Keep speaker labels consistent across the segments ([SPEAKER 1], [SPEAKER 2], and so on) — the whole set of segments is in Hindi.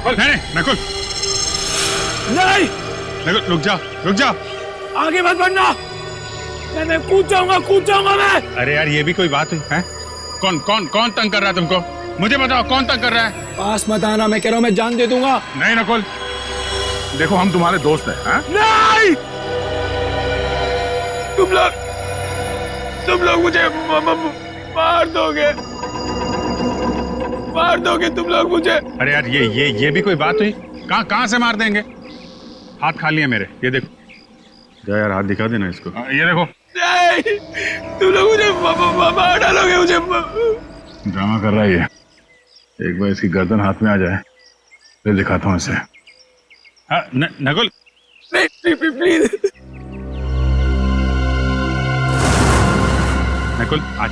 [SPEAKER 1] नकुल नहीं नकुल
[SPEAKER 2] नहीं,
[SPEAKER 1] नकुल रुक जा रुक जा।
[SPEAKER 2] आगे मत बढ़ना, मैं कूद जाऊंगा मैं।
[SPEAKER 1] अरे यार ये भी कोई बात हुई है? कौन कौन कौन तंग कर रहा है तुमको? मुझे बताओ कौन तंग कर रहा है?
[SPEAKER 2] पास मत आना, मैं कह रहा हूँ मैं जान दे दूंगा।
[SPEAKER 1] नहीं नकुल, देखो हम तुम्हारे दोस्त हैं।
[SPEAKER 2] नहीं, तुम लोग मुझे मार दोगे तुम लोग मुझे।
[SPEAKER 1] अरे यार ये भी कोई बात हुई? कहाँ से मार देंगे? हाथ खाली है मेरे, ये देखो। जा यार हाथ दिखा देना इसको। ये देखो।
[SPEAKER 2] नहीं, तुम लोग मुझे मार डालोगे मुझे।
[SPEAKER 1] ड्रामा कर रहा है ये। एक बार इसकी गर्दन हाथ में आ जाए फिर दिखाता हूँ इसे। नकुल
[SPEAKER 2] प्लीज
[SPEAKER 1] नकुल आज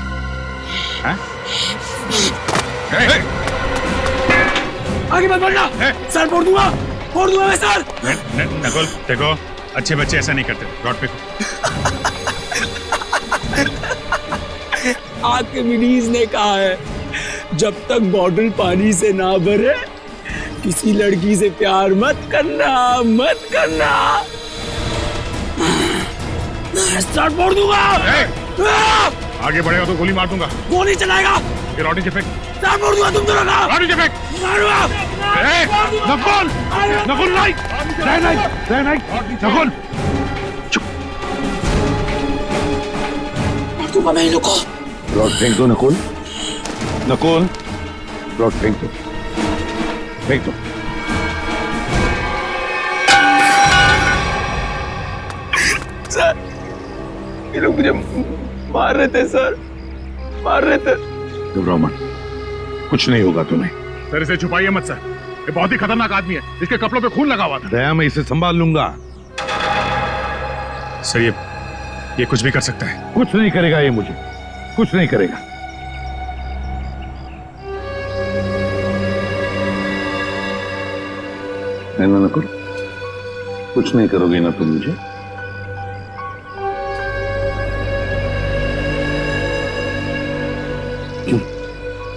[SPEAKER 2] आगे मत बढ़ना, सर फोड़ दूंगा मैं सर।
[SPEAKER 1] नकुल देखो, अच्छे बच्चे ऐसा नहीं करते। रॉड पे
[SPEAKER 2] आर्किमिडीज ने कहा है जब तक बॉटल पानी से ना भरे किसी लड़की से प्यार मत करना। सर फोड़ दूंगा।
[SPEAKER 1] आगे बढ़ेगा तो गोली मार दूंगा।
[SPEAKER 2] गोली चलाएगा,
[SPEAKER 1] ये रॉड नीचे फेंक।
[SPEAKER 2] सर फोड़ दूंगा तुम दोनों का।
[SPEAKER 1] रॉड नीचे फेंक।
[SPEAKER 2] मारूंगा।
[SPEAKER 1] नकुल नकुल नहीं नकुल चुप।
[SPEAKER 2] मार दूंगा मैं इन लोगों को।
[SPEAKER 3] रॉड फेंक दो नकुल, रॉड फेंक दो।
[SPEAKER 2] सर ये लोग मुझे मार रहे थे सर,
[SPEAKER 3] घबराओ मत, कुछ नहीं होगा तुम्हें।
[SPEAKER 1] सर इसे छुपाइए मत सर, ये बहुत ही खतरनाक आदमी है। इसके कपड़ों पे खून लगा हुआ था।
[SPEAKER 3] दया मैं इसे संभाल लूंगा।
[SPEAKER 1] सर ये कुछ भी कर सकता है।
[SPEAKER 3] कुछ नहीं करेगा ये, मुझे कुछ नहीं करेगा। है ना नकुल, कुछ नहीं करोगे ना तुम मुझे?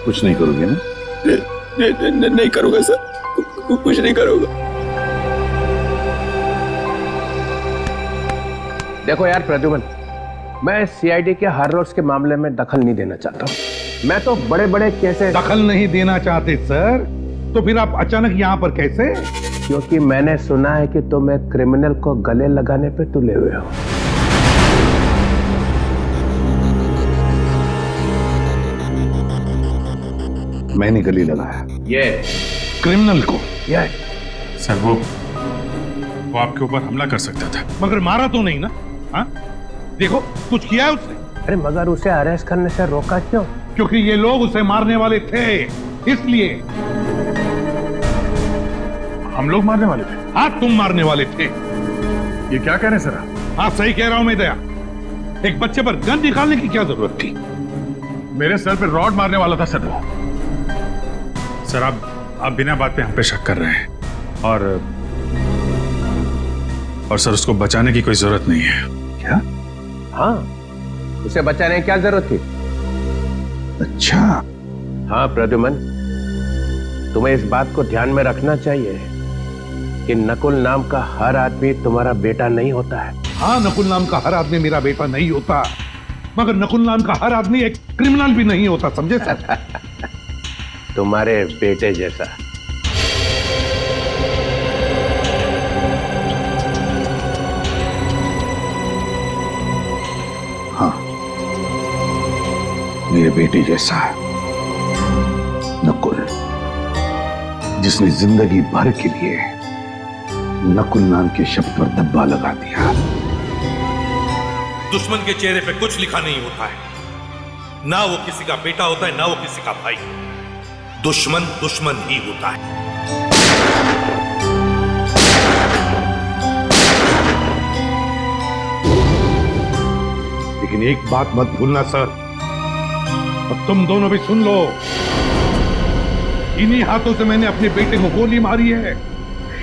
[SPEAKER 3] कुछ नहीं करोगे ना?
[SPEAKER 2] नहीं करूंगा सर, कुछ नहीं करूंगा।
[SPEAKER 4] देखो यार प्रद्युमन, मैं सीआईडी के हर रोज के मामले में दखल नहीं देना चाहता हूँ। मैं तो बड़े बड़े केसेस
[SPEAKER 3] दखल नहीं देना चाहते सर, तो फिर आप अचानक यहाँ पर कैसे?
[SPEAKER 4] क्योंकि मैंने सुना है कि तुम एक क्रिमिनल को गले लगाने पे तुले हुए हो।
[SPEAKER 3] मैंने गले लगाया
[SPEAKER 4] ये
[SPEAKER 3] क्रिमिनल को?
[SPEAKER 4] ये
[SPEAKER 1] सर वो आपके ऊपर हमला कर सकता था।
[SPEAKER 3] मगर मारा तो नहीं ना? हाँ देखो, कुछ किया है उसने?
[SPEAKER 4] अरे मगर उसे अरेस्ट करने से रोका क्यों?
[SPEAKER 3] क्योंकि ये लोग उसे मारने वाले थे, इसलिए।
[SPEAKER 1] हम लोग मारने वाले थे?
[SPEAKER 3] हाँ तुम मारने वाले थे।
[SPEAKER 1] ये क्या कह रहे हैं सर?
[SPEAKER 3] हाँ सही कह रहा हूं मैं दया, एक बच्चे पर गन निकालने की क्या जरूरत थी?
[SPEAKER 1] मेरे सर पे रॉड मारने वाला था सर वो। सर आप बिना बात पे हम पे शक कर रहे हैं और सर उसको बचाने की कोई जरूरत नहीं है।
[SPEAKER 3] क्या?
[SPEAKER 4] हाँ, उसे बचाने की क्या जरूरत थी?
[SPEAKER 3] अच्छा।
[SPEAKER 4] हाँ प्रद्युमन, तुम्हें इस बात को ध्यान में रखना चाहिए कि नकुल नाम का हर आदमी तुम्हारा बेटा नहीं होता है।
[SPEAKER 3] हाँ, नकुल नाम का हर आदमी मेरा बेटा नहीं होता, मगर नकुल नाम का हर आदमी एक क्रिमिनल भी नहीं होता, समझे सर?
[SPEAKER 4] तुम्हारे बेटे जैसा।
[SPEAKER 3] हाँ, मेरे बेटे जैसा नकुल, जिसने जिंदगी भर के लिए नकुल नाम के शब्द पर धब्बा लगा दिया।
[SPEAKER 5] दुश्मन के चेहरे पे कुछ लिखा नहीं होता है, ना वो किसी का बेटा होता है ना वो किसी का भाई। दुश्मन दुश्मन ही होता है।
[SPEAKER 3] लेकिन एक बात मत भूलना सर, और तुम दोनों भी सुन लो, इन्हीं हाथों से मैंने अपने बेटे को गोली मारी है,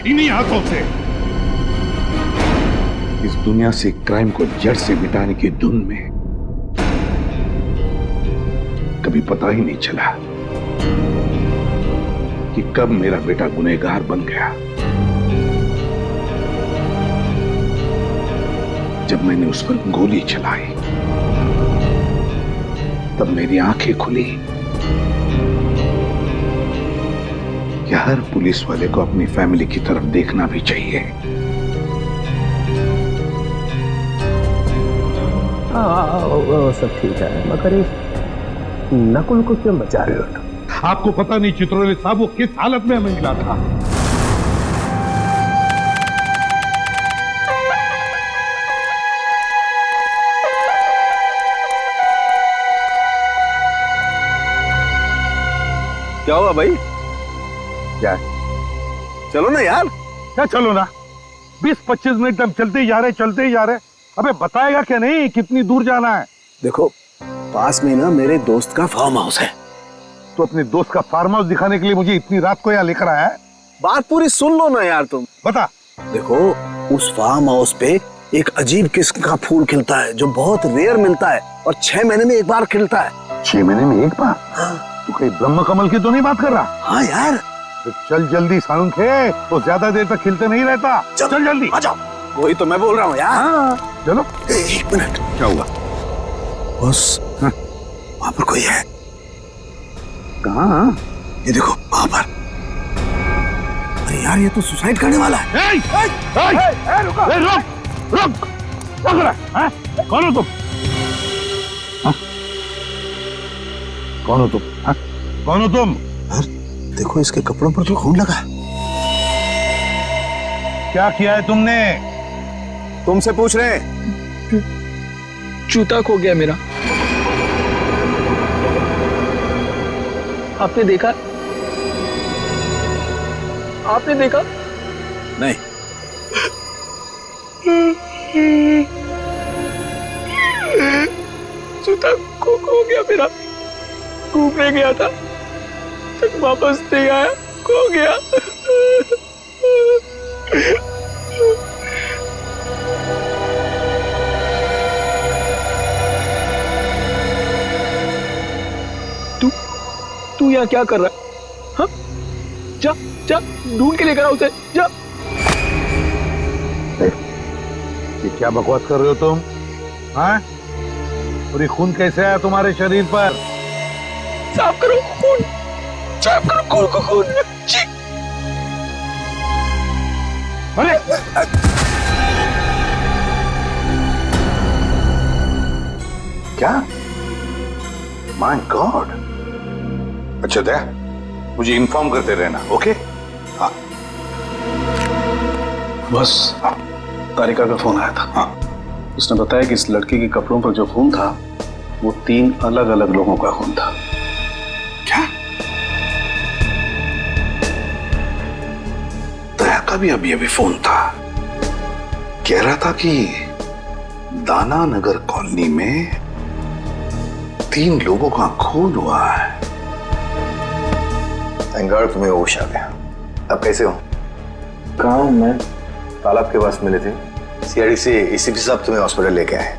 [SPEAKER 3] इन्हीं हाथों से। इस दुनिया से क्राइम को जड़ से मिटाने की धुन में कभी पता ही नहीं चला कि कब मेरा बेटा गुनहगार बन गया। जब मैंने उस पर गोली चलाई तब मेरी आंखें खुली कि हर पुलिस वाले को अपनी फैमिली की तरफ देखना भी चाहिए।
[SPEAKER 4] हाँ, वो सब ठीक है, मगर इस नकुल को क्यों बचा रहे हो?
[SPEAKER 6] आपको पता नहीं चित्रोले साहब वो किस हालत में हमें मिला था।
[SPEAKER 7] क्या हुआ भाई?
[SPEAKER 6] क्या?
[SPEAKER 7] चलो ना यार।
[SPEAKER 6] क्या चलो ना? 20-25 मिनट हम चलते ही जा रहे। अबे बताएगा क्या नहीं कितनी दूर जाना है?
[SPEAKER 7] देखो पास में ना मेरे दोस्त का फार्म हाउस है।
[SPEAKER 6] तो अपने दोस्त का फार्म हाउस दिखाने के लिए मुझे इतनी रात को यहाँ लेकर आया है?
[SPEAKER 7] बात पूरी सुन लो ना यार तुम।
[SPEAKER 6] बता।
[SPEAKER 7] देखो उस फार्म हाउस पे एक अजीब किस्म का फूल खिलता है जो बहुत रेयर मिलता है और 6 महीने में एक बार खिलता है।
[SPEAKER 3] 6 महीने में एक बार?
[SPEAKER 7] हाँ।
[SPEAKER 6] तू कहीं ब्रह्म कमल की तो नहीं बात कर रहा?
[SPEAKER 7] हाँ यार।
[SPEAKER 6] तो चल जल्दी सानुखे, तो ज्यादा देर तक खिलते नहीं रहता। चल जल्दी
[SPEAKER 7] आ जाओ। वही तो मैं बोल रहा हूँ यार।
[SPEAKER 6] हाँ, चलो।
[SPEAKER 7] 1 मिनट।
[SPEAKER 3] क्या हुआ?
[SPEAKER 7] बस वहां पर कोई है।
[SPEAKER 3] कहाँ?
[SPEAKER 7] ये देखो वहां पर। अरे यार ये तो सुसाइड करने वाला है।
[SPEAKER 6] रुक। कौन हो तुम? कौन हो तुम?
[SPEAKER 7] देखो इसके कपड़ों पर तो खून लगा है।
[SPEAKER 6] क्या किया है तुमने?
[SPEAKER 7] तुमसे पूछ रहे हैं।
[SPEAKER 2] जूता खो गया मेरा। आपने देखा?
[SPEAKER 7] नहीं।
[SPEAKER 2] जूता खो गया मेरा। घूमने गया था, तक वापस नहीं आया, खो गया। तू यहाँ क्या कर रहा है? हाँ? जा ढूंढ के लेकर आ उसे, जा।
[SPEAKER 6] ये क्या बकवास कर रहे हो तुम? हाँ? और ये खून कैसे आया तुम्हारे शरीर पर?
[SPEAKER 2] साफ करो खून को खून। जी।
[SPEAKER 6] अरे
[SPEAKER 3] क्या? My God. अच्छा दया, मुझे इन्फॉर्म करते रहना, ओके? हाँ।
[SPEAKER 8] बस तारिका का फोन आया था।
[SPEAKER 3] हाँ।
[SPEAKER 8] उसने बताया कि इस लड़के के कपड़ों पर जो खून था वो 3 अलग अलग लोगों का खून था।
[SPEAKER 3] क्या? दया का भी अभी फोन था, कह रहा था कि दाना नगर कॉलोनी में 3 लोगों का खून हुआ है।
[SPEAKER 7] थैंक तुम्हें होश आ गया। अब कैसे हो?
[SPEAKER 8] कहाँ हूँ मैं?
[SPEAKER 7] तालाब के पास मिले थे। सीआईडी से एसीपी साहब तुम्हें हॉस्पिटल लेके आए।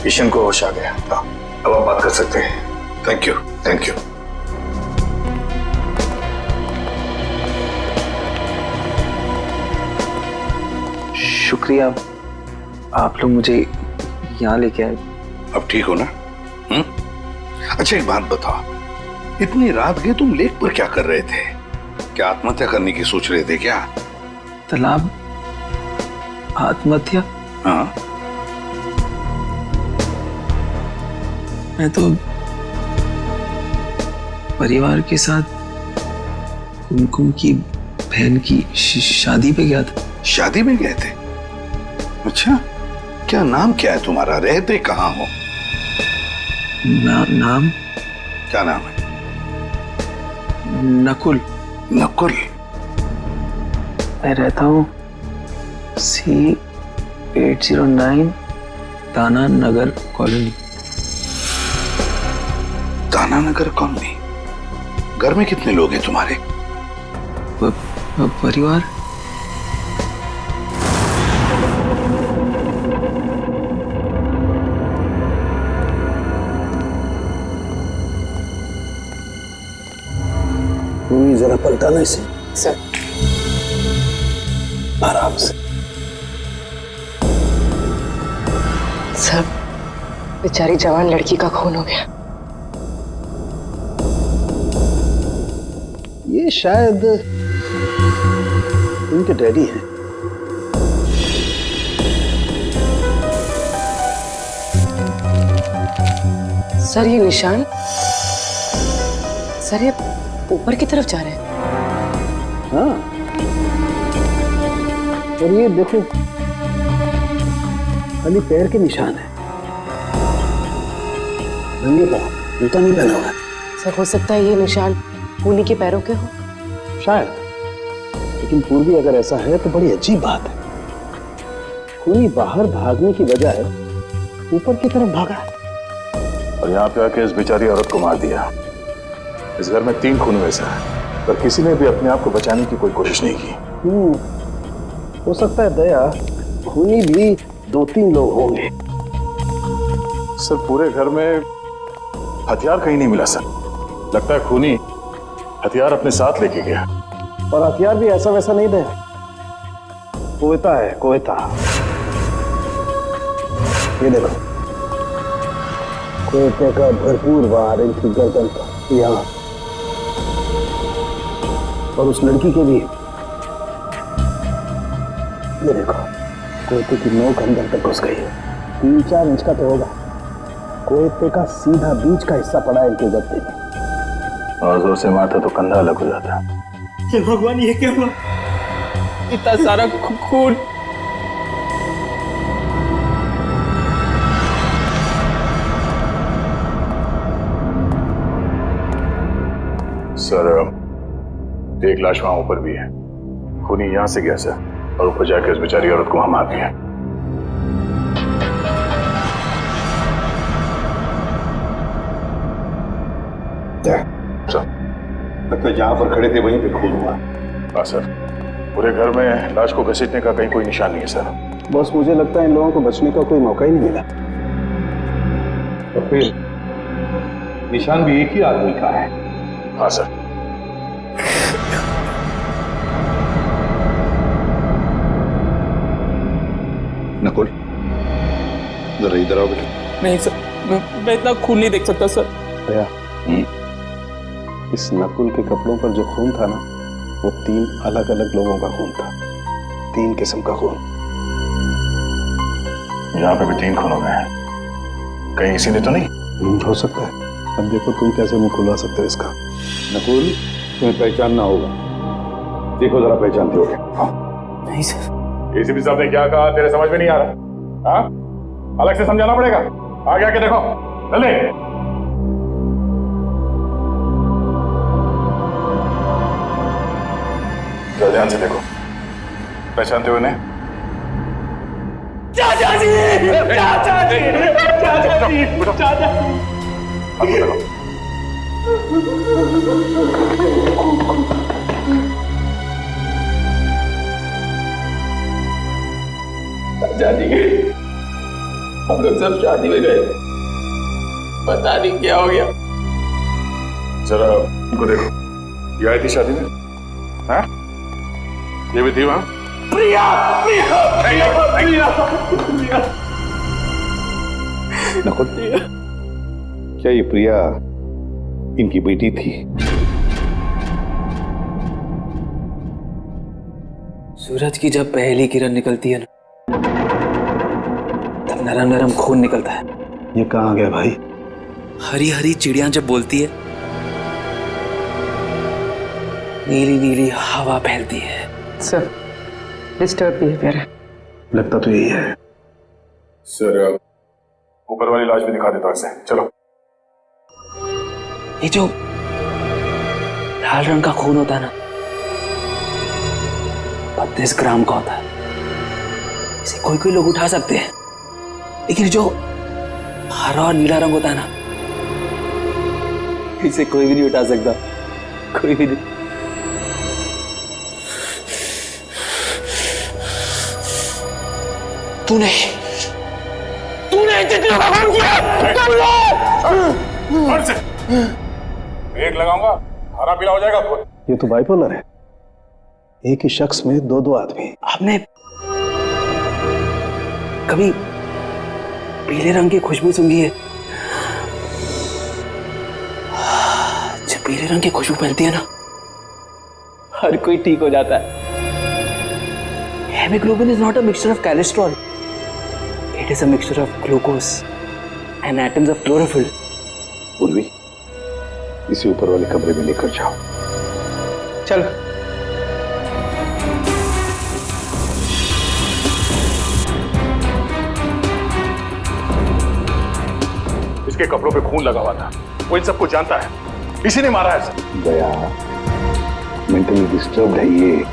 [SPEAKER 7] किशन को होश आ गया। अब आप बात कर सकते हैं।
[SPEAKER 3] Thank you.
[SPEAKER 8] शुक्रिया, आप लोग मुझे यहाँ लेके आए।
[SPEAKER 3] अब ठीक हो ना? अच्छा एक बात बताओ, इतनी रात गए तुम लेक पर क्या कर रहे थे? क्या आत्महत्या करने की सोच रहे थे क्या?
[SPEAKER 8] तालाब आत्महत्या?
[SPEAKER 3] हाँ।
[SPEAKER 8] मैं तो परिवार के साथ कुमकुम की बहन की शादी पे गया था।
[SPEAKER 3] शादी में गए थे? अच्छा, क्या नाम क्या है तुम्हारा? रहते कहाँ हो?
[SPEAKER 8] नाम?
[SPEAKER 3] क्या नाम है?
[SPEAKER 8] नकुल।
[SPEAKER 3] नकुल?
[SPEAKER 8] मैं रहता हूँ C809 दाना नगर कॉलोनी।
[SPEAKER 3] दाना नगर कॉलोनी? घर में कितने लोग हैं तुम्हारे?
[SPEAKER 8] परिवार?
[SPEAKER 7] जरा पलटाना इसे।
[SPEAKER 9] सर।
[SPEAKER 7] आराम से।
[SPEAKER 9] सर, बेचारी जवान लड़की का खून हो गया।
[SPEAKER 7] ये शायद इनके डैडी हैं।
[SPEAKER 9] सर ये निशान, सर ये ऊपर की तरफ जा रहे हैं।
[SPEAKER 7] हाँ, और ये देखो खाली पैर के निशान है, नंगे पाँव, जूता नहीं पहना हुआ है।
[SPEAKER 9] सर हो सकता है ये निशान खूनी के पैरों के हो।
[SPEAKER 7] शायद, लेकिन पूर्वी अगर ऐसा है तो बड़ी अजीब बात है। खूनी बाहर भागने की बजाय ऊपर की तरफ भागा है
[SPEAKER 1] और यहाँ पे आके इस बेचारी औरत को मार दिया। इस घर में 3 खून हुए हैं, पर किसी ने भी अपने आप को बचाने की कोई कोशिश नहीं की।
[SPEAKER 7] हो सकता है दया, खूनी भी 2-3 लोग होंगे।
[SPEAKER 1] सर पूरे घर में हथियार कहीं नहीं मिला सर। लगता है खूनी हथियार अपने साथ लेके गया।
[SPEAKER 7] और हथियार भी ऐसा वैसा नहीं दया, कोयता है, कोयता। ये देखो, कोयते का भरपूर वार इनकी गर्दन पर, यहाँ, और उस लड़की के भी। ये देखो, कोयते की नोक अंदर तक घुस गई है। 3-4 इंच का तो होगा। कोयते का सीधा बीच का हिस्सा पड़ा है इनके गद्दे में।
[SPEAKER 1] और जोर से मारता तो कंधा अलग हो जाता।
[SPEAKER 2] हे भगवान, ये क्या हुआ? इतना सारा खून।
[SPEAKER 1] सर एक लाश वहां ऊपर भी है। खूनी यहां से गया सर, और ऊपर जाकर इस बेचारी औरत को वहां मार दिया।
[SPEAKER 3] लगता है जहां पर खड़े थे वहीं पे खून हुआ।
[SPEAKER 1] हाँ सर, पूरे घर में लाश को घसीटने का कहीं कोई निशान नहीं है सर।
[SPEAKER 7] बस मुझे लगता है इन लोगों को बचने का कोई मौका ही नहीं मिला।
[SPEAKER 3] तो फिर निशान भी एक ही आदमी का है।
[SPEAKER 1] हाँ सर।
[SPEAKER 3] नकुल, जरा इधर आओ बेटा।
[SPEAKER 2] नहीं सर, मैं इतना खून नहीं देख सकता सर।
[SPEAKER 7] दया, इस नकुल के कपड़ों पर जो खून था ना, वो 3 अलग-अलग लोगों का खून था। 3 किस्म का खून।
[SPEAKER 1] यहाँ पे भी 3 खून हो गए हैं। कहीं इसी ने तो नहीं?
[SPEAKER 7] हो सकता है। अब देखो तुम कैसे मुंह खुलवा सकते हो इसका।
[SPEAKER 3] नकुल, तुम्हें पहचानना होगा। देखो जरा, पहचानते हो क्या? हाँ।
[SPEAKER 2] नहीं सर।
[SPEAKER 1] एसीपी साहब ने क्या कहा तेरे समझ में नहीं आ रहा? हाँ, अलग से समझाना पड़ेगा। आगे आके देखो, जल्दी। जरा ध्यान से देखो, पहचानते हो इन्हें?
[SPEAKER 2] चाचा जी, चाचा जी, चाचा जी, चाचा जी।
[SPEAKER 1] हाथ में लगाओ।
[SPEAKER 2] चाचा जी, हम लोग सब शादी में गए, पता नहीं क्या हो गया।
[SPEAKER 1] जरा इनको देखो, ये आई थी शादी में? हाँ, ये भी थी वहां?
[SPEAKER 2] प्रिया, प्रिया, प्रिया, प्रिया, प्रिया।
[SPEAKER 3] नकुल, क्या ये प्रिया इनकी बेटी थी?
[SPEAKER 8] सूरज की जब पहली किरण निकलती है ना, तब नरम नरम खून निकलता है।
[SPEAKER 7] ये कहाँ गया भाई?
[SPEAKER 8] हरी हरी चिड़िया जब बोलती है, नीली नीली हवा फैलती है।
[SPEAKER 9] सर, डिस्टर्ब बिहेवियर है।
[SPEAKER 7] लगता तो यही है।
[SPEAKER 1] सर ऊपर वाली लाश भी दिखा देता हूं इसे। चलो।
[SPEAKER 8] ये जो लाल रंग का खून होता है ना, 32 ग्राम का होता है। इसे कोई कोई लोग उठा सकते हैं, लेकिन जो हरा और नीला रंग होता है ना, इसे कोई भी नहीं उठा सकता, कोई भी नहीं। तूने जितना काम किया कर लो।
[SPEAKER 1] एक लगाऊंगा, हरा पीला हो जाएगा खुद।
[SPEAKER 7] ये तो बाइपोलर है, एक ही शख्स में दो दो आदमी।
[SPEAKER 8] आपने कभी पीले रंग की खुशबू सूंघी है? जब पीले रंग की खुशबू फैलती है ना, हर कोई ठीक हो जाता है। Haemoglobin is not a mixture of cholesterol. It is a mixture of glucose and atoms of chlorophyll.
[SPEAKER 3] Urvi, इसे ऊपर वाले कमरे में लेकर जाओ।
[SPEAKER 8] चलो।
[SPEAKER 1] इसके कपड़ों पे खून लगा हुआ था, वो इन सबको जानता है, इसी ने मारा है सर।
[SPEAKER 3] गया मेंटली डिस्टर्ब्ड है ये,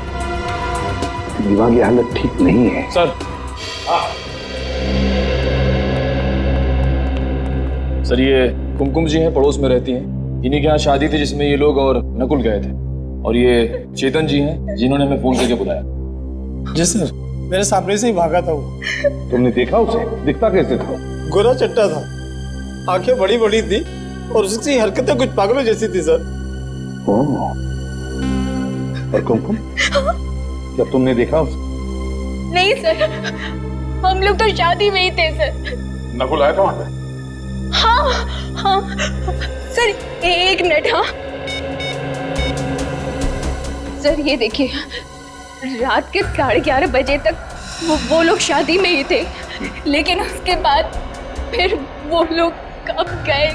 [SPEAKER 3] दिमागी हालत ठीक नहीं है
[SPEAKER 10] सर। सर ये कुमकुम जी हैं, पड़ोस में रहती हैं। इन्हीं के यहाँ शादी थी जिसमें ये लोग और नकुल गए थे, और ये चेतन जी हैं जिन्होंने हमें फोन करके बुलाया।
[SPEAKER 2] जी सर, मेरे सामने से ही भागा था वो।
[SPEAKER 6] तुमने देखा उसे? दिखता कैसे था?
[SPEAKER 2] गोरा चट्टा था, आंखें बड़ी बड़ी थी और उसकी हरकतें कुछ पागलों जैसी थी सर।
[SPEAKER 6] और कुमकुम, क्या तुमने देखा उसे?
[SPEAKER 11] नहीं सर, हम लोग तो शादी में ही थे सर।
[SPEAKER 1] नकुल आया था वहां पे?
[SPEAKER 11] हाँ सर, एक मिनट। हाँ सर, ये देखिए, रात के 11:30 बजे तक वो लोग शादी में ही थे, लेकिन उसके बाद फिर वो लोग कब गए,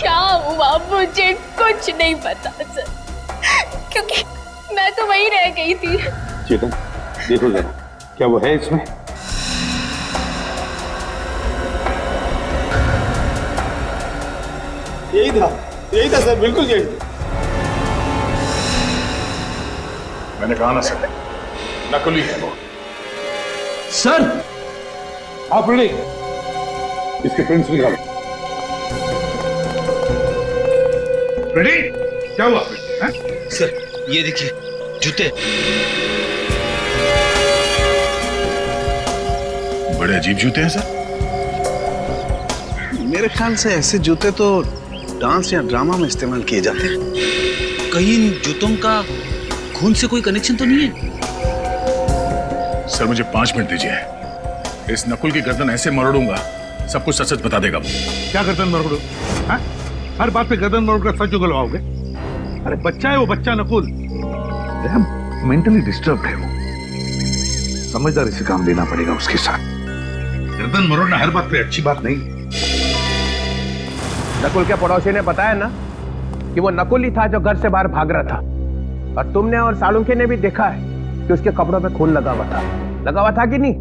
[SPEAKER 11] क्या हुआ, मुझे कुछ नहीं पता सर, क्योंकि मैं तो वहीं रह गई थी।
[SPEAKER 6] चेतन, देखो जरा, क्या वो है इसमें?
[SPEAKER 2] यही था सर, बिल्कुल यही था।
[SPEAKER 1] मैंने कहा ना सर, नकुली है वो।
[SPEAKER 2] सर
[SPEAKER 6] आप रेडी? इसके प्रिंट्स निकालो। रेडी? क्या हुआ?
[SPEAKER 2] सर ये देखिए जूते।
[SPEAKER 1] बड़े अजीब जूते हैं सर।
[SPEAKER 7] मेरे ख्याल से ऐसे जूते तो डांस या ड्रामा में इस्तेमाल किए जाते हैं।
[SPEAKER 2] कहीं इन जूतों का खून से कोई कनेक्शन तो नहीं है?
[SPEAKER 1] सर मुझे 5 मिनट दीजिए, इस नकुल की गर्दन ऐसे मरोड़ूंगा, सब कुछ सच सच बता देगा वो।
[SPEAKER 6] क्या गर्दन मरोड़ो? हर बात पे गर्दन मरोड़ कर सच उगलवाओगे? अरे बच्चा है वो, बच्चा नकुल मेंटली डिस्टर्ब है वो, समझदारी से काम लेना पड़ेगा उसके साथ। गर्दन मरोड़ना हर बात पे अच्छी बात नहीं।
[SPEAKER 4] नकुल के पड़ोसी ने बताया ना कि वो नकुल ही था जो घर से बाहर भाग रहा था, और तुमने और सालुंखे ने भी देखा है कि उसके कपड़ों पे खून लगा हुआ था कि नहीं?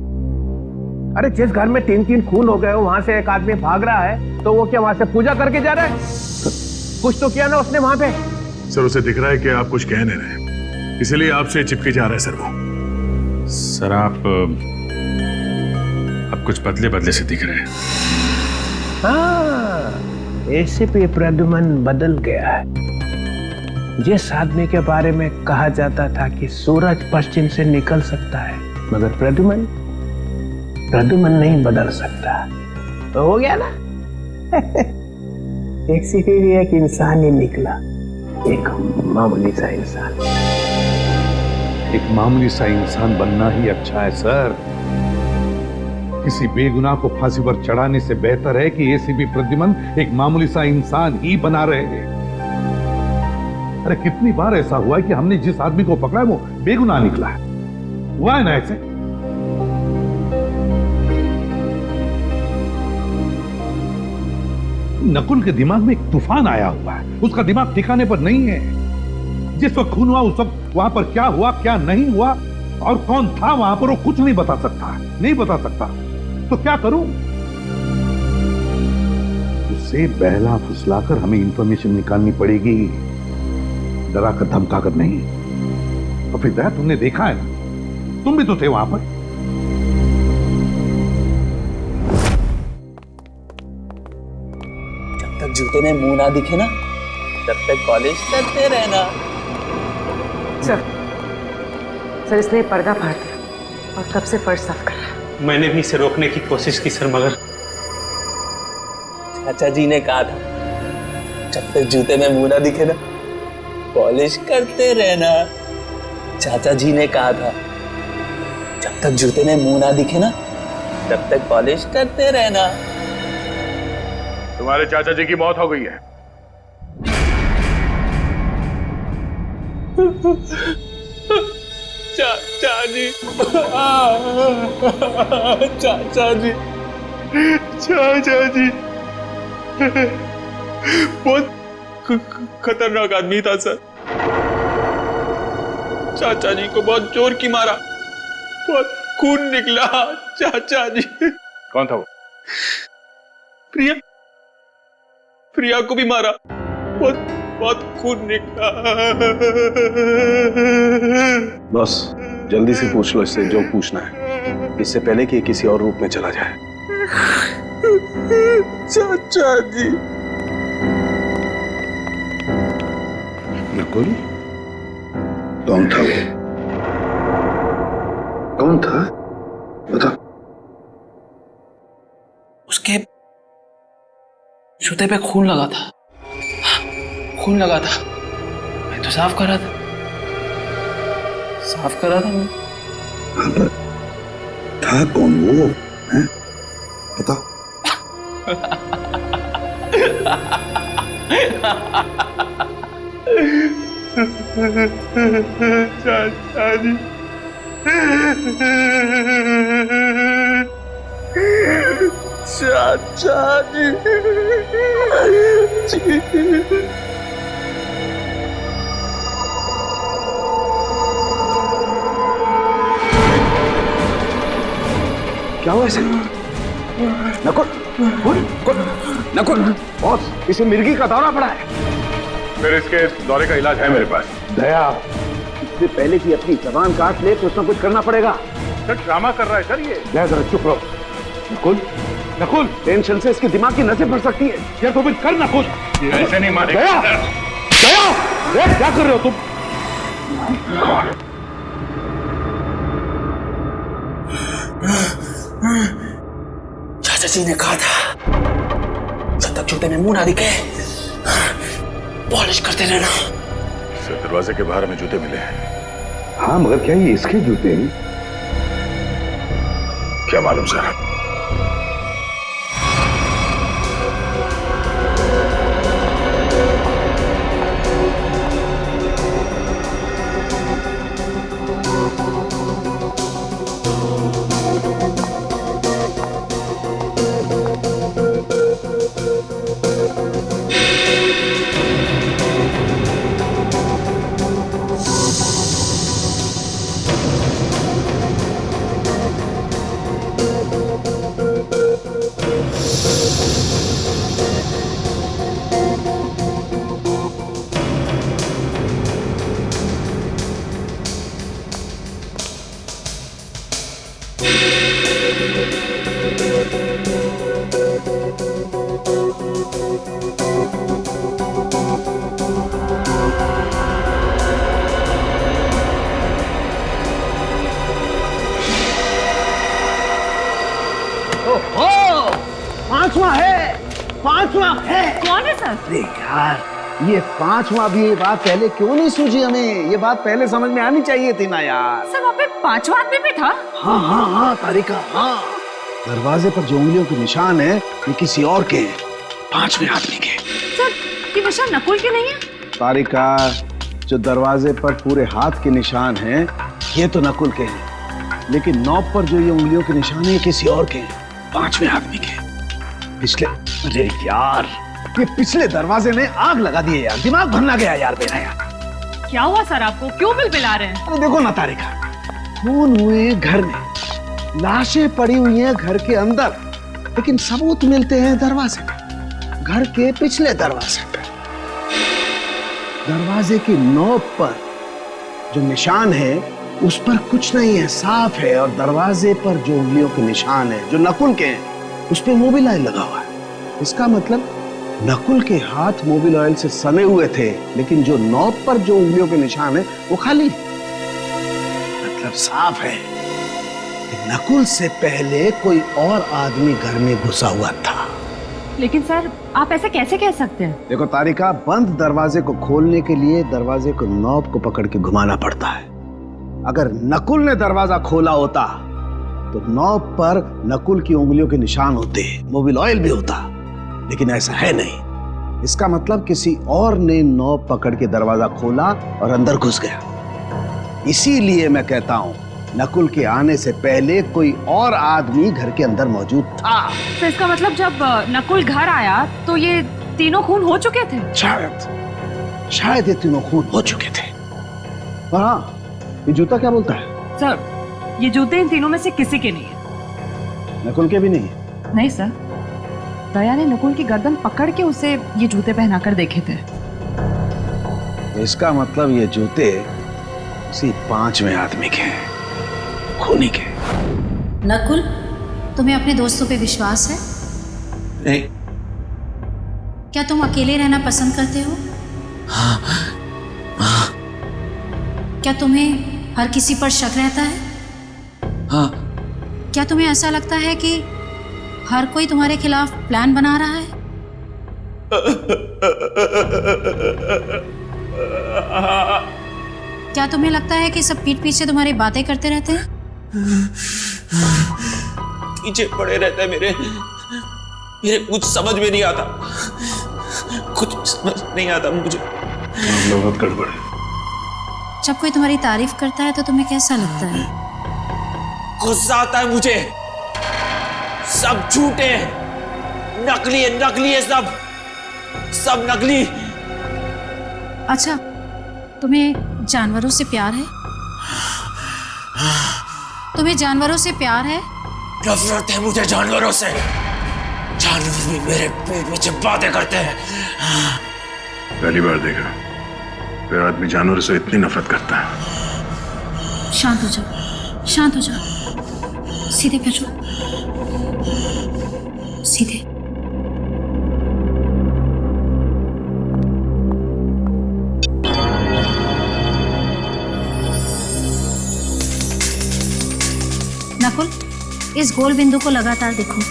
[SPEAKER 4] अरे जिस घर में 3-3 खून हो गए हो, वहां से एक आदमी भाग रहा है, तो वो क्या वहां से पूजा करके जा रहा है? कुछ तो किया ना उसने वहां पे।
[SPEAKER 1] सर उसे दिख रहा है कि आप कुछ कह नहीं रहे, इसलिए आपसे चिपके जा रहा है सर वो।
[SPEAKER 5] सर आप कुछ बदले बदले से दिख रहे हैं।
[SPEAKER 4] हाँ, एसीपी प्रद्युमन बदल गया है। जिस आदमी के बारे में कहा जाता था कि सूरज पश्चिम से निकल सकता है, मगर प्रद्युमन नहीं बदल सकता, तो हो गया ना। एक से फिर एक इंसान ही निकला, एक मामूली सा इंसान।
[SPEAKER 6] एक मामूली सा इंसान बनना ही अच्छा है सर। किसी बेगुनाह को फांसी पर चढ़ाने से बेहतर है कि एसीपी प्रद्युमन एक मामूली सा इंसान ही बना रहे हैं। अरे कितनी बार ऐसा हुआ है कि हमने जिस आदमी को पकड़ा है वो बेगुनाह निकला है। हुआ है ना ऐसे? नकुल के दिमाग में एक तूफान आया हुआ है, उसका दिमाग ठिकाने पर नहीं है। जिस वक्त खून हुआ उस वक्त वहां पर क्या हुआ क्या नहीं हुआ और कौन था वहां पर, वो कुछ नहीं बता सकता। तो क्या करूं? उसे बहला फुसलाकर हमें इंफॉर्मेशन निकालनी पड़ेगी, डरा कर धमका कर नहीं। तो फिर दया, तुमने देखा है ना, तुम भी तो थे वहां पर।
[SPEAKER 8] जब तक जूते में मुंह ना दिखे ना, तब तक कॉलेज करते रहना।
[SPEAKER 9] सर इसने पर्दा फाड़ दिया और तब से फर्श साफ कर रहा है।
[SPEAKER 10] मैंने भी इसे रोकने की कोशिश की सर, मगर
[SPEAKER 8] चाचा जी ने कहा था जब तक जूते में मुंह ना दिखे ना, पॉलिश करते रहना। चाचा जी ने कहा था जब तक जूते में मुंह ना दिखे ना तब तक पॉलिश करते रहना।
[SPEAKER 6] तुम्हारे चाचा जी की मौत हो गई है।
[SPEAKER 2] चाचा जी, चाचा जी, चाचा जी बहुत खतरनाक आदमी था सर। चाचा जी को बहुत जोर की मारा, बहुत खून निकला। चाचा जी।
[SPEAKER 6] कौन था वो?
[SPEAKER 2] प्रिया, प्रिया को भी मारा, बहुत बहुत खून निकला।
[SPEAKER 7] बॉस जल्दी से पूछ लो इससे जो पूछना है, इससे पहले कि किसी और रूप में चला जाए।
[SPEAKER 2] चाचा जी।
[SPEAKER 3] नकुल कौन था वो? कौन था बता।
[SPEAKER 8] उसके जूते पे खून लगा था, खून लगा था। मैं तो साफ कर रहा था, साफ कर रहा था मैं।
[SPEAKER 3] हाँ, था कौन वो है? बता।
[SPEAKER 2] चाचा जी, चाचा जी।
[SPEAKER 7] क्या हुआ इसे? नकुल, नकुल, बॉस इसे मिर्गी का दौरा पड़ा है।
[SPEAKER 6] फिर इसके दौरे का इलाज है मेरे पास।
[SPEAKER 7] दया, इससे पहले कि अपनी जबान काट ले कुछ ना कुछ करना पड़ेगा।
[SPEAKER 6] सर ड्रामा कर रहा है सर ये।
[SPEAKER 7] दया जरा चुप रहो। नकुल, नकुल, टेंशन से इसके दिमाग की नसें फट सकती है।
[SPEAKER 6] यार तो फिर कर नकुल, ऐसे नहीं मारेगा।
[SPEAKER 7] दया, दया, क्या कर रहे हो तुम?
[SPEAKER 8] चाचा जी ने कहा था जब तक जूते में मुंह ना दिखे पॉलिश करते रहना।
[SPEAKER 1] सर दरवाजे के बाहर हमें जूते मिले हैं।
[SPEAKER 6] हाँ मगर क्या ये इसके जूते हैं?
[SPEAKER 1] क्या मालूम सर।
[SPEAKER 7] पांचवा है।
[SPEAKER 9] कौन है सर?
[SPEAKER 7] अरे यार, ये पांचवा भी। ये बात पहले क्यों नहीं सूझी हमें? ये बात पहले समझ में आनी चाहिए थी ना यार।
[SPEAKER 9] सर वहाँ पे पांचवा आदमी भी था?
[SPEAKER 7] हाँ हाँ हाँ तारिका, हाँ। दरवाजे पर जो उंगलियों के निशान है ये किसी और के हैं, पांचवें आदमी के।
[SPEAKER 9] सर ये निशान नकुल के नहीं है?
[SPEAKER 7] तारिका, जो दरवाजे पर पूरे हाथ के निशान हैं ये तो नकुल के हैं, लेकिन नॉब पर जो ये उंगलियों के निशान है किसी और के हैं, पांचवें आदमी के। पिछले, अरे यार, ये पिछले दरवाजे ने आग लगा दी है यार। दिमाग भरना गया यार मेरा यार।
[SPEAKER 9] क्या हुआ सर आपको? क्यों बिलबिला रहे हैं?
[SPEAKER 7] अरे देखो ना तारिका, खून हुए हैं घर में, लाशें पड़ी हुई हैं घर के अंदर, लेकिन सबूत मिलते हैं दरवाजे पे, घर के पिछले दरवाजे पे। दरवाजे की नोक पर जो निशान है उस पर कुछ नहीं है, साफ है। और दरवाजे पर जो उंगलियों के निशान है जो नकुल के हैं उस पे मोबिल ऑयल लगा हुआ है। इसका मतलब नकुल के हाथ मोबिल ऑयल से सने हुए थे, लेकिन जो नॉब पर जो उंगलियों के निशान है वो खाली। मतलब साफ है कि नकुल से पहले कोई और आदमी घर में घुसा हुआ था।
[SPEAKER 12] लेकिन सर आप ऐसे कैसे कह सकते हैं?
[SPEAKER 7] देखो तारिका, बंद दरवाजे को खोलने के लिए दरवाजे को नॉब को पकड़ के घुमाना पड़ता है। अगर नकुल ने दरवाजा खोला होता तो नॉब पर नकुल की उंगलियों के निशान होते, मोबिल ऑयल भी होता, लेकिन ऐसा है नहीं। इसका मतलब किसी और ने नॉब पकड़ के दरवाजा खोला और अंदर घुस गया। इसीलिए मैं कहता हूं नकुल के आने से पहले कोई और आदमी घर के अंदर मौजूद था।
[SPEAKER 12] तो इसका मतलब जब नकुल घर आया तो ये तीनों खून हो चुके थे?
[SPEAKER 7] शायद ये तीनों खून हो चुके थे। और हाँ, ये जूता क्या बोलता है?
[SPEAKER 12] सर ये जूते इन तीनों में से किसी के नहीं है।
[SPEAKER 7] नकुल के भी नहीं?
[SPEAKER 12] नहीं सर, दया ने नकुल की गर्दन पकड़ के उसे ये जूते पहनाकर देखे थे।
[SPEAKER 7] इसका मतलब ये जूते उसी 5वें आदमी के हैं, खूनी के।
[SPEAKER 13] नकुल, तुम्हें अपने दोस्तों पे विश्वास है?
[SPEAKER 8] नहीं।
[SPEAKER 13] क्या तुम अकेले रहना पसंद करते हो?
[SPEAKER 8] हाँ।
[SPEAKER 13] क्या तुम्हें हर किसी पर शक रहता है?
[SPEAKER 8] हाँ।
[SPEAKER 13] क्या तुम्हें ऐसा लगता है कि हर कोई तुम्हारे खिलाफ प्लान बना रहा है? क्या तुम्हें लगता है कि सब पीठ पीछे तुम्हारी बातें करते रहते हैं?
[SPEAKER 8] पीछे पड़े रहते हैं मेरे कुछ समझ में नहीं आता, कुछ समझ नहीं आता मुझे।
[SPEAKER 1] बहुत गड़बड़ है।
[SPEAKER 13] जब कोई तुम्हारी तारीफ करता है तो तुम्हें कैसा लगता है?
[SPEAKER 8] गुस्सा आता है मुझे। सब झूठे, नकली है सब नकली।
[SPEAKER 13] अच्छा, तुम्हें जानवरों से प्यार है? तुम्हें जानवरों से प्यार है?
[SPEAKER 8] नफरत है मुझे जानवरों से। जानवर भी मेरे पेट पीछे बातें करते हैं।
[SPEAKER 1] पहली बार देखा कोई आदमी जानवरों से इतनी नफरत करता है।
[SPEAKER 13] शांत हो जाओ, शांत हो जाओ। सीधे बैठो, सीधे। नकुल, इस गोल बिंदु को लगातार देखो।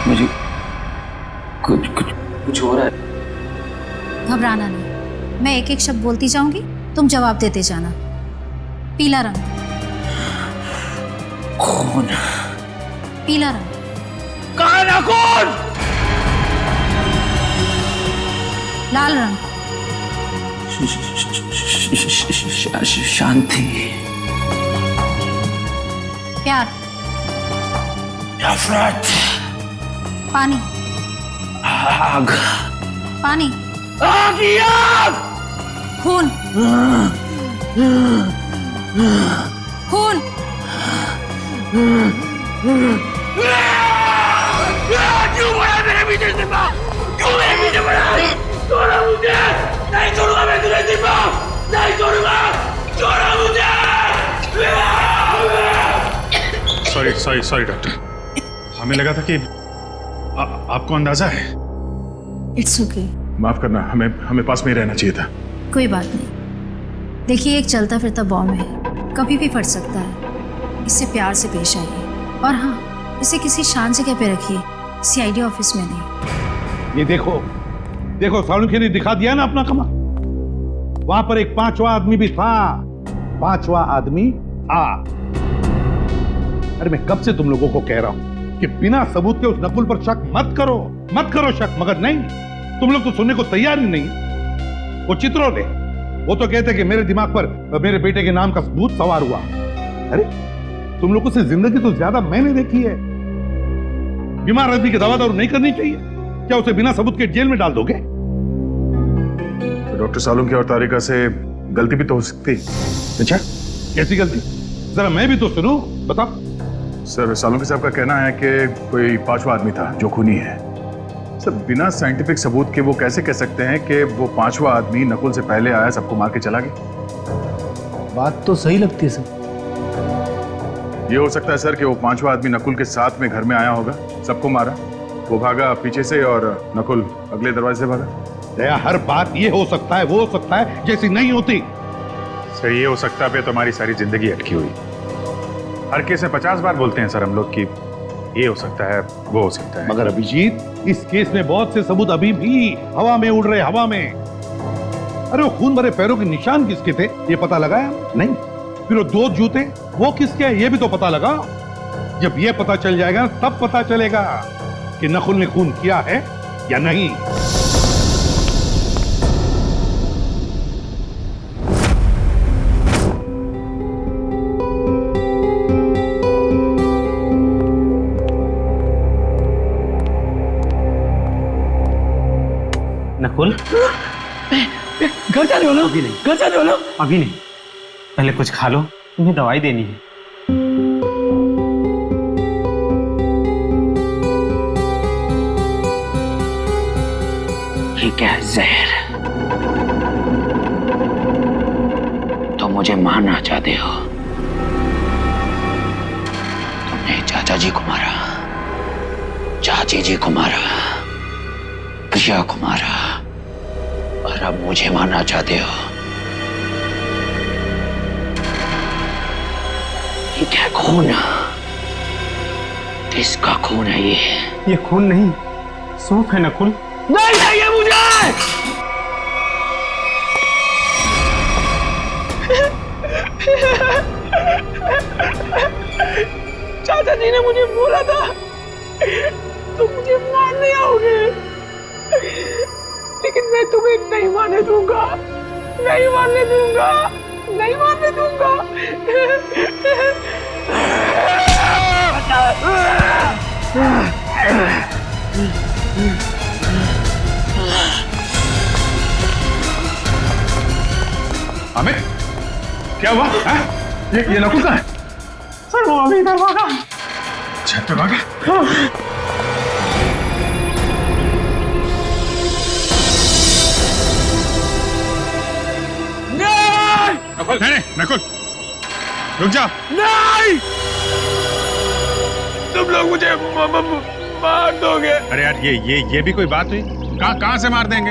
[SPEAKER 8] मुझे कुछ हो रहा है।
[SPEAKER 13] घबराना नहीं, मैं एक एक शब्द बोलती जाऊंगी, तुम जवाब देते जाना। पीला रंग।
[SPEAKER 8] खून।
[SPEAKER 13] पीला रंग।
[SPEAKER 8] काला खून।
[SPEAKER 13] लाल रंग।
[SPEAKER 8] शांति।
[SPEAKER 13] प्यार।
[SPEAKER 8] नफरत।
[SPEAKER 13] पानी।
[SPEAKER 8] आग।
[SPEAKER 13] पानी।
[SPEAKER 8] आग ही आग।
[SPEAKER 13] खून। खून।
[SPEAKER 8] क्यों बड़ा मेरे पीछे सिर्फ? क्यों मेरे पीछे बड़ा? छोड़ो मुझे! नहीं छोड़ूंगा मैं तुझे सिर्फ! नहीं छोड़ूंगा! छोड़ो मुझे!
[SPEAKER 1] सॉरी डॉक्टर, हमें लगा था कि आपको अंदाजा है।
[SPEAKER 13] It's okay.
[SPEAKER 1] माफ करना, हमें पास में ही रहना चाहिए था।
[SPEAKER 13] कोई बात नहीं। देखिए, एक चलता फिरता बॉम्ब है, कभी भी फट सकता है। इससे प्यार से पेश आइए, और हाँ, इसे किसी शांत जगह पे रखिए, सीआईडी ऑफिस में नहीं।
[SPEAKER 6] ये देखो सालुंखे ने दिखा दिया ना अपना कमाल। वहां पर एक 5वां आदमी भी था। 5वां आदमी आ। अरे मैं कब से तुम लोगों को कह रहा हूं कि बिना सबूत के उस नकुल पर शक मत करो शक, मगर नहीं, तुम लोग तो सुनने को तैयार ही नहीं। वो चित्रोले, वो तो कहते कि मेरे दिमाग पर मेरे बेटे के नाम का भूत सवार हुआ। अरे तुम लोगों से जिंदगी तो ज्यादा मैंने देखी है। बीमार आदमी की दवा दारू नहीं करनी चाहिए क्या? उसे बिना सबूत के जेल में डाल दोगे?
[SPEAKER 1] तो डॉक्टर सालुंखे और तारिका से गलती भी तो हो सकती।
[SPEAKER 6] अच्छा, कैसी गलती? जरा मैं भी तो सुनूं, बता।
[SPEAKER 1] सर सालुंखे साहब का कहना है कि कोई पांचवा आदमी था जो खूनी है। सर बिना साइंटिफिक सबूत के वो कैसे कह सकते हैं कि वो पांचवा आदमी नकुल से पहले आया, सबको मार के चला गया?
[SPEAKER 7] बात तो सही लगती है सर।
[SPEAKER 1] ये हो सकता है सर कि वो पांचवा आदमी नकुल के साथ में घर में आया होगा, सबको मारा, वो भागा पीछे से और नकुल अगले दरवाजे से भागा।
[SPEAKER 6] दया, हर बात ये हो सकता है, वो हो सकता है, जैसी नहीं होती।
[SPEAKER 1] सर ये हो सकता है पे तो हमारी सारी जिंदगी अटकी हुई। हर केस में 50 बार बोलते हैं सर हम लोग कि ये हो सकता है, वो हो सकता है।
[SPEAKER 6] मगर अभिजीत, इस केस में बहुत से सबूत अभी भी हवा में उड़ रहे, हवा में। अरे वो खून भरे पैरों के निशान किसके थे ये पता लगाया? नहीं। फिर वो 2 जूते वो किसके हैं ये भी तो पता लगा। जब ये पता चल जाएगा तब पता चलेगा कि नकुल ने खून किया है या नहीं।
[SPEAKER 14] नकुल,
[SPEAKER 2] घर जाने वाला?
[SPEAKER 14] अभी नहीं।
[SPEAKER 2] घर जाने वाला?
[SPEAKER 14] अभी नहीं, पहले कुछ खा लो, तुम्हें दवाई देनी है।
[SPEAKER 15] ये क्या है? जहर? तो मुझे मारना चाहते हो? तुमने चाचा जी को मारा, चाची जी को मारा, प्रिया को मारा, और अब मुझे मारना चाहते हो? ये क्या खून? किसका खून है ये?
[SPEAKER 14] ये खून नहीं, सूप है नकुल।
[SPEAKER 2] नहीं चाहिए मुझे। चाचा जी ने मुझे बोला था तुम मुझे मारने आओगे, लेकिन मैं तुम्हें नहीं मारने दूंगा, नहीं मारने दूंगा, नहीं मारने दूंगा।
[SPEAKER 1] अमित, क्या हुआ? ये नकुल कहाँ है?
[SPEAKER 14] सर वो अभी इधर भागा।
[SPEAKER 1] छत पे भागा? नकुल, नहीं नकुल, रुक जा।
[SPEAKER 2] नहीं, तुम लोग मुझे मार दोगे।
[SPEAKER 1] अरे यार ये भी कोई बात हुई? कहाँ से मार देंगे?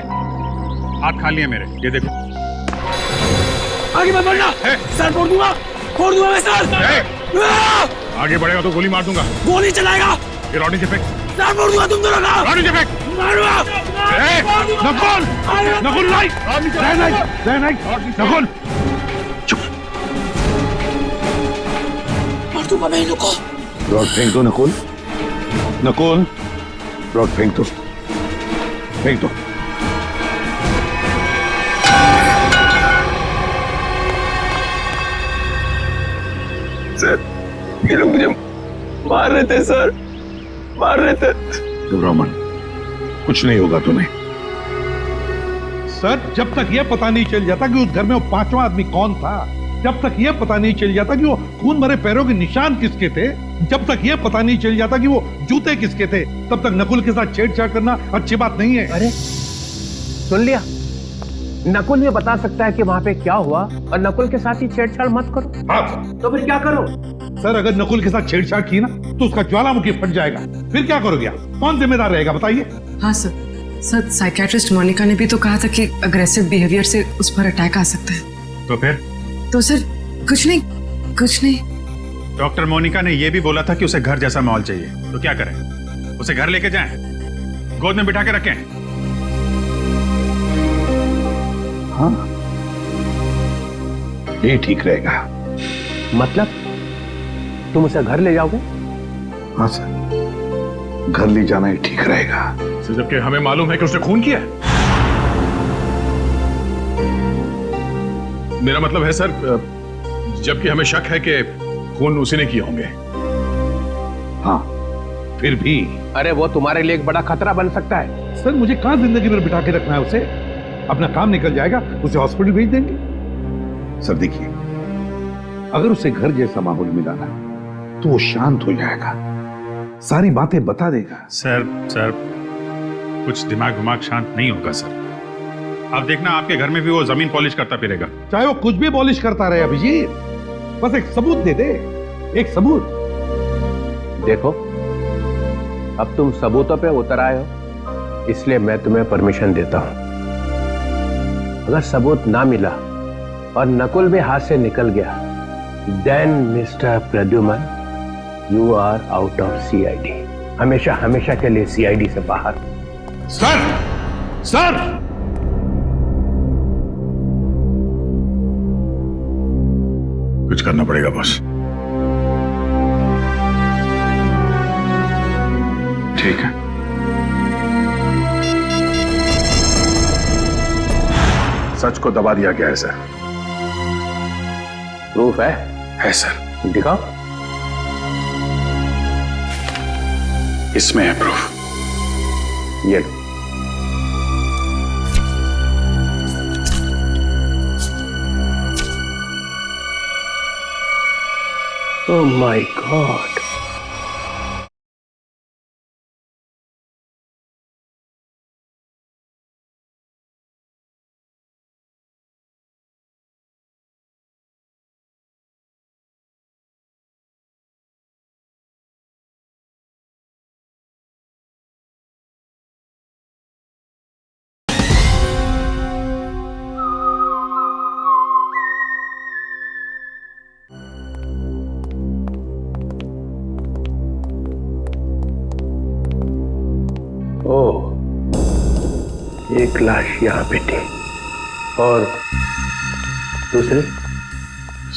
[SPEAKER 1] हाथ खा लिए मेरे, ये देखो।
[SPEAKER 2] आगे मत बढ़ना, सर फोड़ दूंगा मैं सर।
[SPEAKER 1] आगे बढ़ेगा तो गोली मार दूंगा।
[SPEAKER 2] गोली चलाएगा?
[SPEAKER 1] ये रॉडी से फेंक।
[SPEAKER 2] सर फोड़ दूंगा तुम दोनों का।
[SPEAKER 1] रॉडी से फेंक।
[SPEAKER 2] मारूंगा।
[SPEAKER 6] नकुल, नकुल नहीं, नकुल
[SPEAKER 1] चुप।
[SPEAKER 2] मार दूंगा मैं इन लोगों को।
[SPEAKER 6] रॉड फेंक दो नकुल, नकुल रॉड फेंक दो, फेंक दो।
[SPEAKER 2] सर ये लोग मुझे मार रहे थे सर, मार रहे थे।
[SPEAKER 6] घबराओ मत, कुछ नहीं होगा तुम्हें। सर जब तक यह पता नहीं चल जाता कि उस घर में वो पांचवा आदमी कौन था, जब तक यह पता नहीं चल जाता कि वो खून भरे पैरों के निशान किसके थे, जब तक यह पता नहीं चल जाता कि वो जूते किसके थे, तब तक नकुल के साथ छेड़छाड़ करना अच्छी बात नहीं है।
[SPEAKER 4] अरे सुन लिया, नकुल ये बता सकता है कि वहां पे क्या हुआ, और नकुल के साथ ही छेड़छाड़ मत करो।
[SPEAKER 6] हाँ।
[SPEAKER 4] तो फिर क्या करो?
[SPEAKER 6] सर अगर नकुल के साथ छेड़छाड़ की ना तो उसका ज्वालामुखी फट जाएगा, फिर क्या करोगे आप? कौन जिम्मेदार रहेगा बताइए?
[SPEAKER 12] हाँ सर साइकियाट्रिस्ट मोनिका ने भी तो कहा था कि अग्रेसिव बिहेवियर से उस पर अटैक आ सकता है।
[SPEAKER 1] तो फिर?
[SPEAKER 12] तो सर कुछ नहीं।
[SPEAKER 1] डॉक्टर मोनिका ने यह भी बोला था कि उसे घर जैसा माहौल चाहिए, तो क्या करें? उसे घर लेके जाएं, गोद में बिठा के रखें?
[SPEAKER 6] हाँ ये ठीक रहेगा।
[SPEAKER 4] मतलब तुम उसे घर ले जाओगे?
[SPEAKER 3] हाँ सर, घर ले जाना ही ठीक रहेगा।
[SPEAKER 1] जबकि हमें मालूम है कि उसने खून किया है। मेरा मतलब है सर, जबकि हमें शक है कि खून उसी ने किए होंगे।
[SPEAKER 6] हाँ फिर भी।
[SPEAKER 4] अरे वो तुम्हारे लिए एक बड़ा खतरा बन सकता है।
[SPEAKER 6] सर मुझे कहां जिंदगी भर बिठा के रखना है उसे? अपना काम निकल जाएगा, उसे हॉस्पिटल भेज देंगे।
[SPEAKER 3] सर देखिए,
[SPEAKER 6] अगर उसे घर जैसा माहौल मिला ना तो वो शांत हो जाएगा, सारी बातें बता देगा।
[SPEAKER 1] सर कुछ दिमाग शांत नहीं होगा सर। आप देखना आपके घर में भी वो जमीन पॉलिश करता फिरेगा।
[SPEAKER 6] चाहे वो कुछ भी पॉलिश करता रहे अभिजीत, बस एक सबूत दे दे, एक सबूत।
[SPEAKER 4] देखो, अब तुम सबूतों पे उतर आए हो, इसलिए मैं तुम्हें परमिशन देता हूं। अगर सबूत ना मिला और नकुल भी हाथ से निकल गया, then mister Pradyuman, you are out of CID, हमेशा के लिए सीआईडी से बाहर।
[SPEAKER 6] सर
[SPEAKER 1] कुछ करना पड़ेगा बॉस। ठीक है, सच को दबा दिया गया है सर।
[SPEAKER 4] प्रूफ है?
[SPEAKER 1] है सर।
[SPEAKER 4] दिखाओ।
[SPEAKER 1] इसमें है प्रूफ।
[SPEAKER 4] ये लो। Oh my God. ओह, एक लाश यहाँ पे थी और दूसरी?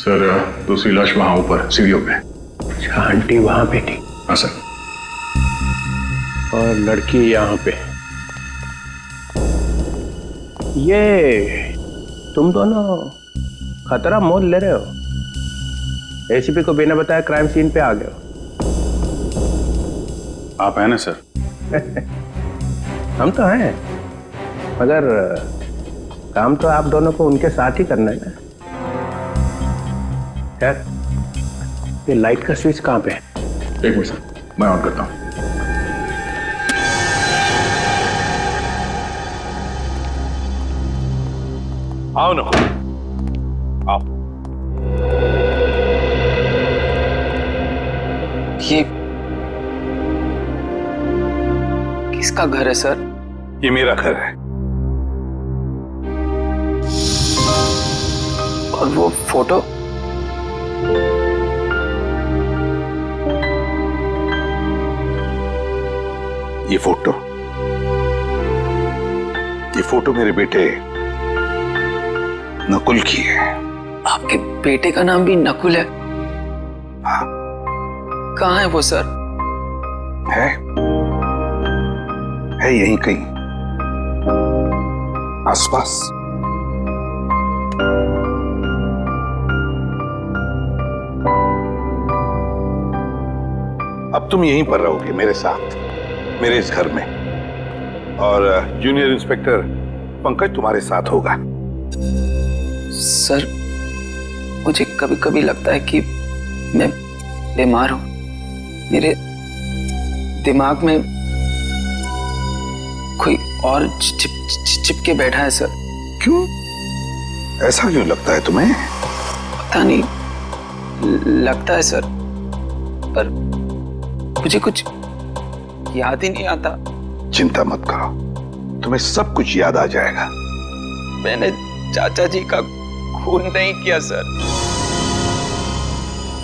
[SPEAKER 1] सर दूसरी लाश वहां ऊपर सीढ़ियों पे।
[SPEAKER 4] अच्छा, आंटी वहां पे थी?
[SPEAKER 1] हाँ सर।
[SPEAKER 4] और लड़की यहाँ पे। ये तुम दोनों खतरा मोल ले रहे हो, एसीपी को बिना बताए क्राइम सीन पे आ गए हो।
[SPEAKER 1] आप हैं ना सर?
[SPEAKER 4] हम तो हैं, मगर काम तो आप दोनों को उनके साथ ही करना है ना। यार, ये लाइट का स्विच कहाँ पे है?
[SPEAKER 1] एक मिनट सर, मैं ऑन करता हूँ।
[SPEAKER 6] आओ ना, आओ।
[SPEAKER 16] ये किसका घर है सर?
[SPEAKER 3] ये मेरा घर है।
[SPEAKER 16] और वो फोटो?
[SPEAKER 3] ये फोटो मेरे बेटे नकुल की है।
[SPEAKER 16] आपके बेटे का नाम भी नकुल है?
[SPEAKER 3] हाँ।
[SPEAKER 16] कहाँ है वो सर?
[SPEAKER 3] है यहीं कहीं आसपास। अब तुम यहीं पर रहोगे मेरे साथ, मेरे इस घर में, और जूनियर इंस्पेक्टर पंकज तुम्हारे साथ होगा।
[SPEAKER 16] सर, मुझे कभी कभी लगता है कि मैं बीमार हूं। मेरे दिमाग में कोई और चिपके बैठा है सर।
[SPEAKER 3] क्यों? ऐसा क्यों लगता है तुम्हें?
[SPEAKER 16] पता नहीं, लगता है सर, पर मुझे कुछ याद ही नहीं आता।
[SPEAKER 3] चिंता मत करो, तुम्हें सब कुछ याद आ जाएगा।
[SPEAKER 16] मैंने चाचा जी का खून नहीं किया सर।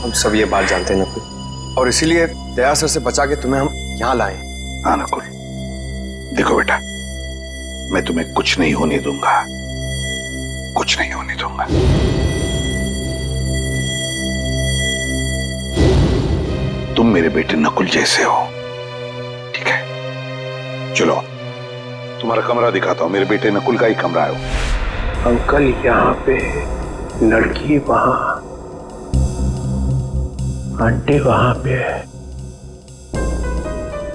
[SPEAKER 17] हम सब ये बात जानते हैं नकुल, और इसीलिए दया सर से बचा के तुम्हें हम यहाँ लाए।
[SPEAKER 3] हाँ नकुल, देखो बेटा, मैं तुम्हें कुछ नहीं होने दूंगा, कुछ नहीं होने दूंगा। तुम मेरे बेटे नकुल जैसे हो, ठीक है? चलो तुम्हारा कमरा दिखाता हूं, मेरे बेटे नकुल का ही कमरा है।
[SPEAKER 4] अंकल यहाँ पे, लड़की वहां, आंटी वहां पे,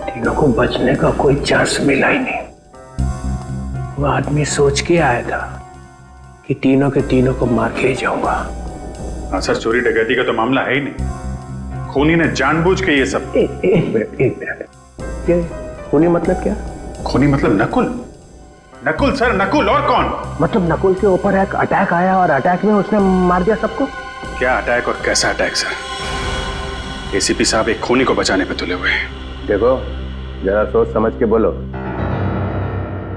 [SPEAKER 4] तीनों को बचने का कोई चांस मिला ही नहीं। वो आदमी सोच के आया था कि तीनों के तीनों को मार के ही जाऊंगा,
[SPEAKER 1] हाँ सर, चोरी डकैती का तो मामला है ही नहीं। खूनी ने जानबूझ के ये सब।
[SPEAKER 4] एक मिनट ये खूनी मतलब क्या?
[SPEAKER 1] खूनी मतलब नकुल। नकुल सर, नकुल। और कौन?
[SPEAKER 4] मतलब नकुल के ऊपर एक अटैक आया और अटैक में उसने मार दिया सबको?
[SPEAKER 1] क्या अटैक और कैसा अटैक सर? एसीपी साहब एक खूनी को बचाने पे तुले हुए हैं।
[SPEAKER 4] देखो जरा सोच समझ के बोलो,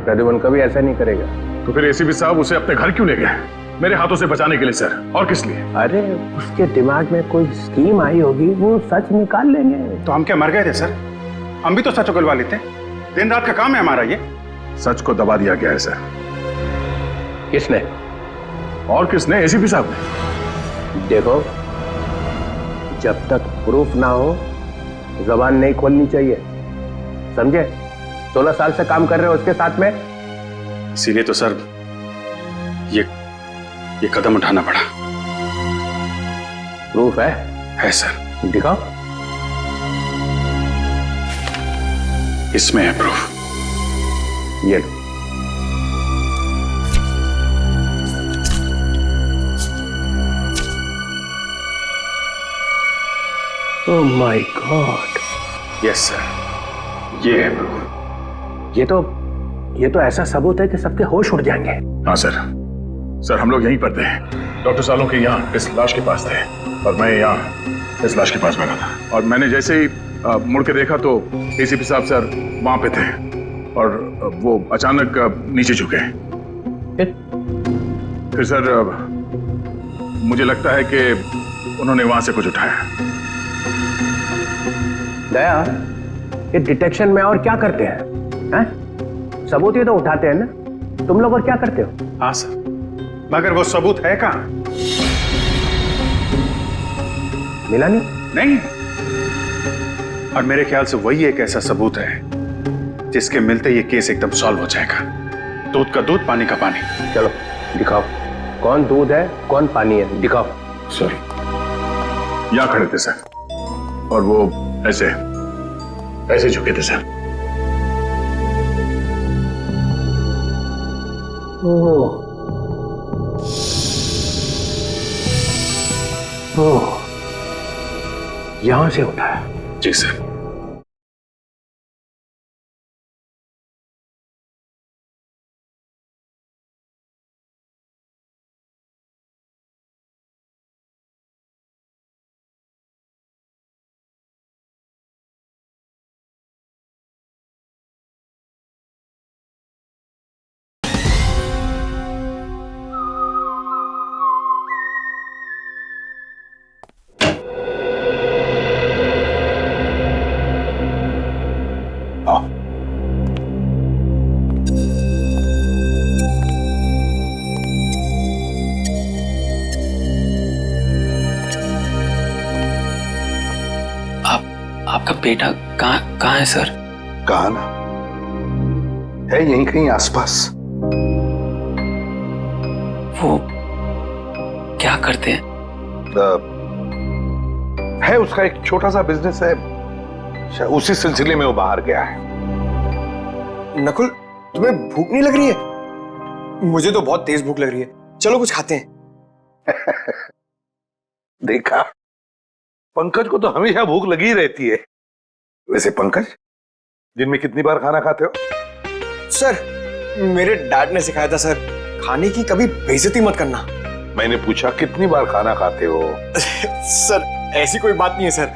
[SPEAKER 4] प्रद्युमन कभी ऐसा नहीं करेगा।
[SPEAKER 1] तो फिर एसीपी साहब उसे अपने घर क्यों ले गए? मेरे हाथों से बचाने के लिए सर, और किस लिए?
[SPEAKER 4] अरे उसके दिमाग में कोई स्कीम आई होगी, वो सच निकाल लेंगे।
[SPEAKER 18] तो हम क्या मर गए थे सर? हम भी तो सच उगलवा लेते। दिन रात का काम है हमारा ये।
[SPEAKER 1] सच को दबा दिया गया है सर।
[SPEAKER 4] किसने?
[SPEAKER 1] और किसने? एसीपी साहब ने।
[SPEAKER 4] देखो जब तक प्रूफ ना हो जबान नहीं खोलनी चाहिए, समझे? 16 साल से काम कर रहे हो उसके साथ में।
[SPEAKER 1] इसीलिए तो सर ये कदम उठाना पड़ा।
[SPEAKER 4] प्रूफ है?
[SPEAKER 1] है सर।
[SPEAKER 4] दिखाओ।
[SPEAKER 1] इसमें है प्रूफ।
[SPEAKER 4] ये oh my God.
[SPEAKER 1] Yes sir, ये है प्रूफ।
[SPEAKER 4] ये तो ऐसा सबूत है कि सबके होश उड़ जाएंगे।
[SPEAKER 1] हाँ सर। सर हम लोग यहीं पर थे, डॉक्टर सालुंखे यहाँ इस लाश के पास थे और मैं यहाँ इस लाश के पास बैठा था। और मैंने जैसे ही मुड़ के देखा तो एसीपी साहब सर वहां पे थे और वो अचानक नीचे झुके। फिर सर मुझे लगता है कि उन्होंने वहां से कुछ उठाया।
[SPEAKER 4] दया, ये डिटेक्शन में और क्या करते हैं? सबूत ही तो उठाते हैं ना। तुम लोग और क्या करते हो?
[SPEAKER 18] हाँ सर, मगर वो सबूत है कहाँ?
[SPEAKER 4] मिला नहीं?
[SPEAKER 18] और मेरे ख्याल से वही एक ऐसा सबूत है जिसके मिलते ये केस एकदम सॉल्व हो जाएगा। दूध का दूध, पानी का पानी।
[SPEAKER 4] चलो दिखाओ, कौन दूध है कौन पानी है, दिखाओ।
[SPEAKER 1] सर यहाँ खड़े थे सर और वो ऐसे झुके थे सर।
[SPEAKER 4] यहां से उठाया?
[SPEAKER 1] जी सर।
[SPEAKER 16] आपका बेटा कहाँ है सर?
[SPEAKER 3] कहाँ ना है, यहीं कहीं आसपास।
[SPEAKER 16] वो क्या करते हैं?
[SPEAKER 3] है उसका एक छोटा सा बिजनेस है, उसी सिलसिले में वो बाहर गया है।
[SPEAKER 17] नकुल, तुम्हें भूख नहीं लग रही है? मुझे तो बहुत तेज भूख लग रही है, चलो कुछ खाते हैं।
[SPEAKER 3] देखा, पंकज को तो हमेशा भूख लगी रहती है। वैसे पंकज, दिन में कितनी बार खाना खाते हो?
[SPEAKER 17] सर, मेरे डैड ने सिखाया था सर, खाने की कभी बेइज्जती मत करना।
[SPEAKER 3] मैंने पूछा कितनी बार खाना खाते हो?
[SPEAKER 17] सर ऐसी कोई बात नहीं है सर,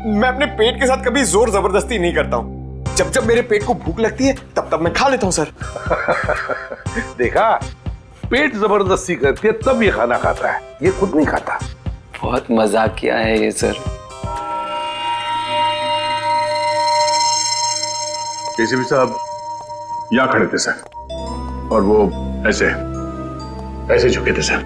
[SPEAKER 17] मैं अपने पेट के साथ कभी जोर जबरदस्ती नहीं करता हूँ। जब जब मेरे पेट को भूख लगती है तब मैं खा लेता हूँ सर।
[SPEAKER 3] देखा, पेट जबरदस्ती करती है तब ये खाना खाता है, ये खुद नहीं खाता।
[SPEAKER 16] बहुत मजाक किया है ये सर।
[SPEAKER 1] एसीपी साहब यहाँ खड़े थे सर और वो ऐसे झुके थे सर।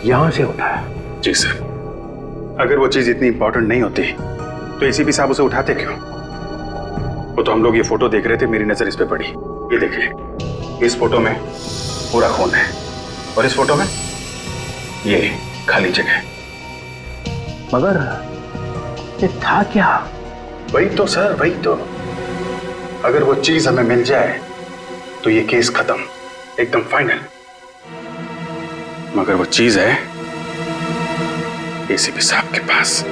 [SPEAKER 4] यहां से उठाया?
[SPEAKER 18] जी सर। अगर वो चीज इतनी इंपॉर्टेंट नहीं होती तो एसीपी साहब उसे उठाते क्यों? वो तो हम लोग ये फोटो देख रहे थे, मेरी नजर इस पे पड़ी। ये देखिए, इस फोटो में पूरा खून है और इस फोटो में ये खाली जगह।
[SPEAKER 4] मगर ये था क्या?
[SPEAKER 18] वही तो सर, वही तो। अगर वो चीज हमें मिल जाए तो ये केस खत्म, एकदम फाइनल। मगर वो चीज है एसीपी साहब के पास।